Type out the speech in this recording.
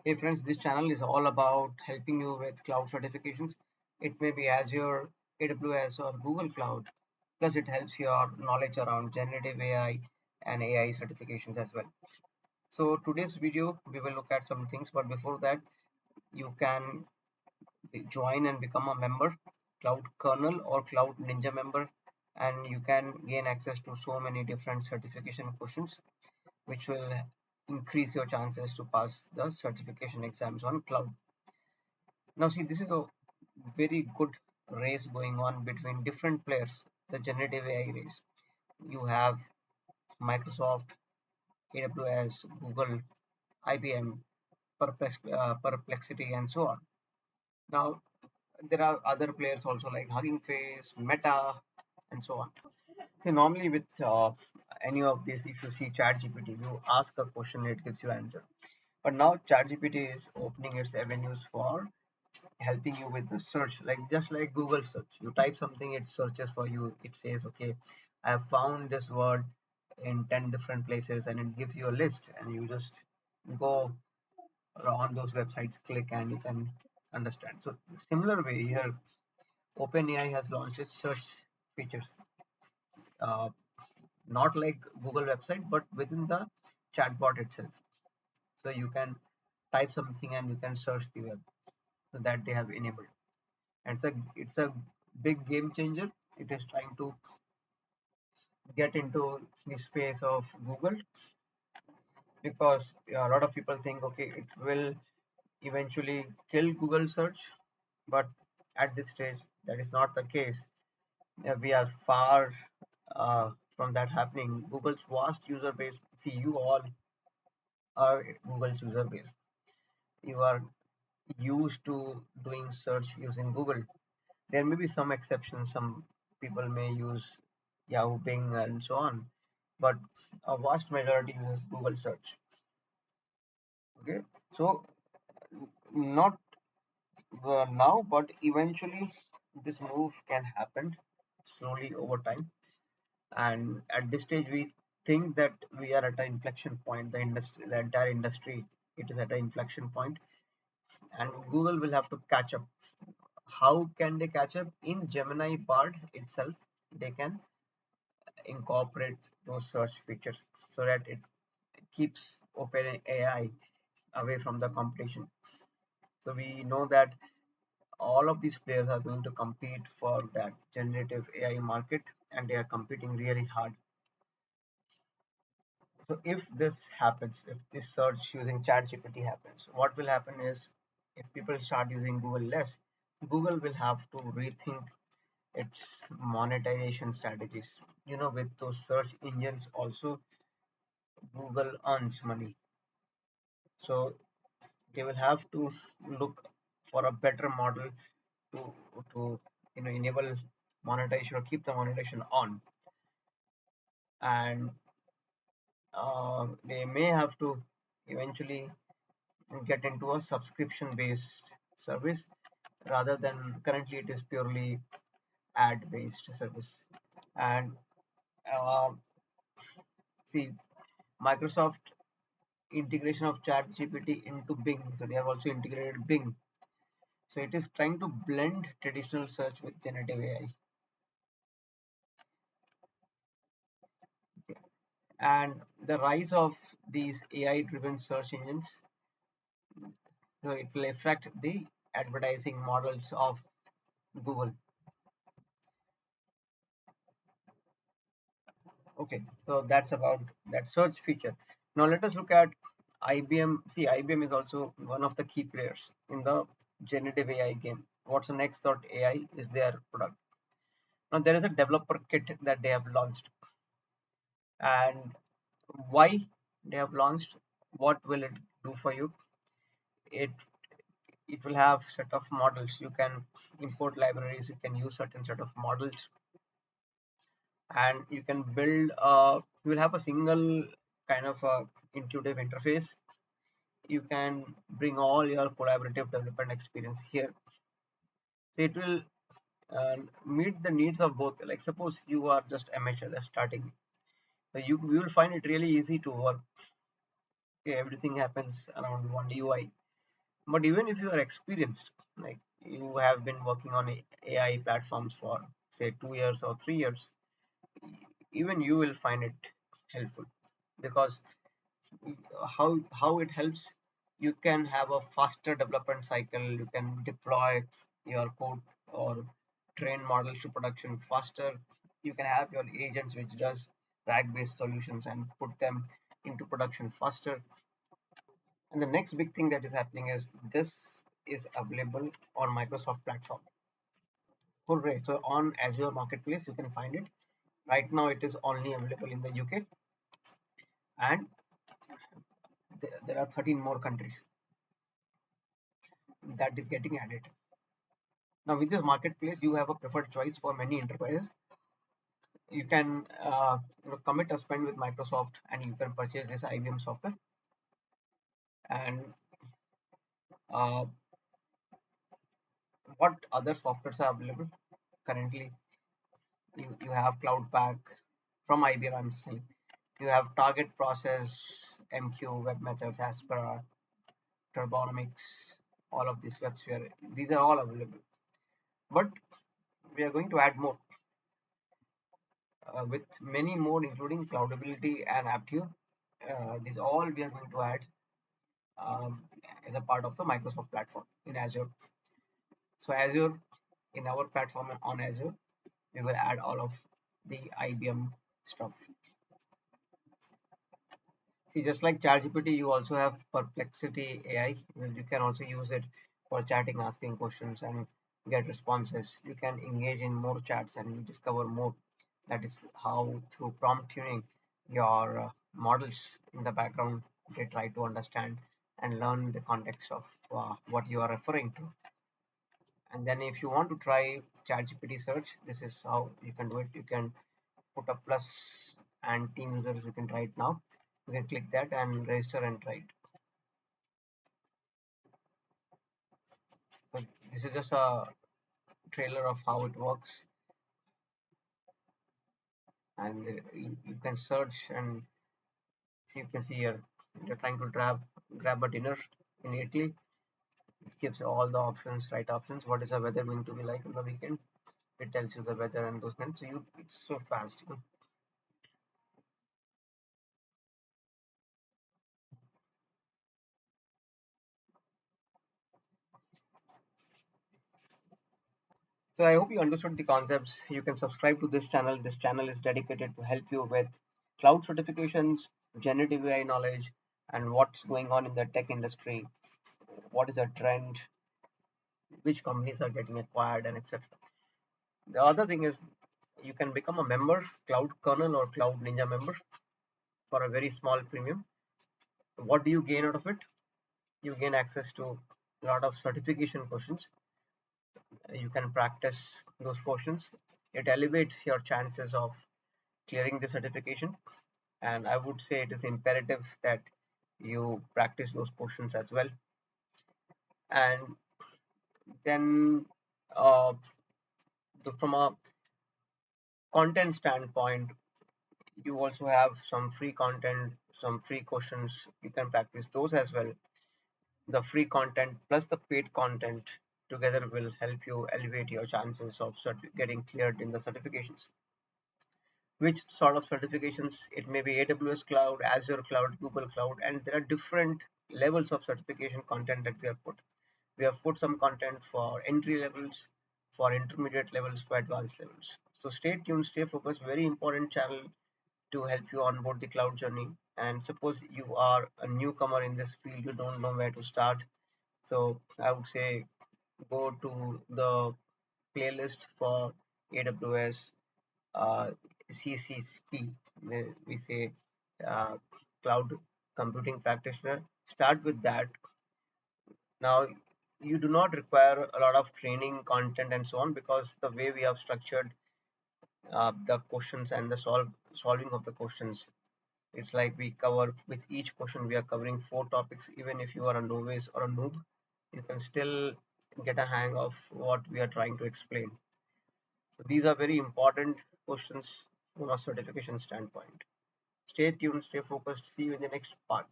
Hey friends, this channel is all about helping you with cloud certifications. It may be Azure, AWS, or Google Cloud. Plus, it helps your knowledge around generative AI and AI certifications as well. So, today's video, we will look at some things, but before that, you can join and become a member, Cloud Kernel or Cloud Ninja member, and you can gain access to so many different certification questions, which will increase your chances to pass the certification exams on cloud. Now, see, this is a very good race going on between different players, the generative AI race. You have Microsoft, AWS, Google, IBM, Perplexity, and so on. Now, there are other players also like Hugging Face, Meta, and so on. So, normally with any of these, if you see ChatGPT, you ask a question, it gives you answer. But now ChatGPT is opening its avenues for helping you with the search, like just like Google search. You type something, it searches for you. It says, okay, I have found this word in 10 different places, and it gives you a list, and you just go on those websites, click, and you can understand. So similar way here, OpenAI has launched its search features, uh, not like Google website, but within the chatbot itself. So you can type something and you can search the web. So that they have enabled. And it's a big game changer. It is trying to get into the space of Google, because a lot of people think, okay, it will eventually kill Google search, but at this stage that is not the case. We are far from that happening. Google's vast user base, see, you all are Google's user base. You are used to doing search using Google. There may be some exceptions. Some people may use Yahoo, Bing, and so on, but a vast majority uses Google search. Okay, so not now, but eventually this move can happen slowly over time. And at this stage, we think that we are at an inflection point. The industry, the entire industry, it is at an inflection point, and Google will have to catch up. How can they catch up? In Gemini part itself, they can incorporate those search features so that it keeps OpenAI away from the competition. So we know that all of these players are going to compete for that generative AI market, and they are competing really hard. So if this happens, if this search using ChatGPT happens, what will happen is, if people start using Google less, Google will have to rethink its monetization strategies. With those search engines also, Google earns money. So they will have to look for a better model to to enable monetization or keep the monetization on, and they may have to eventually get into a subscription based service, rather than currently it is purely ad based service. And uh, see, Microsoft integration of chat gpt into Bing, so they have also integrated Bing. So it is trying to blend traditional search with generative AI. Okay. And the rise of these AI driven search engines, so it will affect the advertising models of Google. Okay, so that's about that search feature. Now let us look at IBM. See, IBM is also one of the key players in the generative AI game. What's the next thought? AI is their product. Now there is a developer kit that they have launched, and why they have launched? What will it do for you? It it will have set of models. You can import libraries. You can use certain set of models, and you can build. You will have a single kind of intuitive interface. You can bring all your collaborative development experience here. So it will meet the needs of both. Like suppose you are just amateur, just starting, so you will find it really easy to work. Okay, everything happens around one UI. But even if you are experienced, like you have been working on AI platforms for say 2 years or 3 years, even you will find it helpful, because how it helps, you can have a faster development cycle, you can deploy your code or train models to production faster, you can have your agents which does RAG based solutions and put them into production faster. And the next big thing that is happening is this is available on Microsoft platform. Hooray! So on Azure Marketplace you can find it. Right now it is only available in the UK, and there are 13 more countries that is getting added. Now with this marketplace, you have a preferred choice for many enterprises. You can commit a spend with Microsoft, and you can purchase this IBM software. And uh, what other softwares are available currently? You have Cloud Pack from IBM. I'm saying you have Target Process, MQ, Web Methods, Aspera, Turbonomics, all of these WebSphere. These are all available, but we are going to add more with many more, including Cloudability and Aptio. These all we are going to add as a part of the Microsoft platform in Azure. So Azure, in our platform on Azure, we will add all of the IBM stuff. See, just like ChatGPT, you also have Perplexity AI. You can also use it for chatting, asking questions, and get responses. You can engage in more chats and discover more. That is how, through prompt tuning, your models in the background, they try to understand and learn the context of what you are referring to. And then if you want to try ChatGPT search, this is how you can do it. You can put a plus and team users, you can try it now. You can click that and register and try it. But this is just a trailer of how it works, and you can search and see. You can see here you're trying to grab a dinner in Italy. It gives you all the options, right options. What is the weather going to be like on the weekend? It tells you the weather and those things. So it's so fast. So I hope you understood the concepts. You can subscribe to this channel. This channel is dedicated to help you with cloud certifications, generative AI knowledge, and what's going on in the tech industry. What is a trend? Which companies are getting acquired, and etc. The other thing is you can become a member, Cloud Kernel or Cloud Ninja member, for a very small premium. What do you gain out of it? You gain access to a lot of certification questions. You can practice those questions. It elevates your chances of clearing the certification, and I would say it is imperative that you practice those questions as well. And then from a content standpoint, you also have some free content, some free questions. You can practice those as well. The free content plus the paid content together will help you elevate your chances of getting cleared in the certifications. Which sort of certifications? It may be AWS Cloud, Azure Cloud, Google Cloud, and there are different levels of certification content that we have put. We have put some content for entry levels, for intermediate levels, for advanced levels. So stay tuned, stay focused. Very important channel to help you onboard the cloud journey. And suppose you are a newcomer in this field, you don't know where to start. So I would say go to the playlist for AWS CCP. We say uh, cloud computing practitioner. Start with that. Now you do not require a lot of training content and so on, because the way we have structured the questions and the solving of the questions, it's like we cover with each question we are covering 4 topics. Even if you are a novice or a noob, you can still get a hang of what we are trying to explain. So these are very important questions from a certification standpoint. Stay tuned, stay focused. See you in the next part.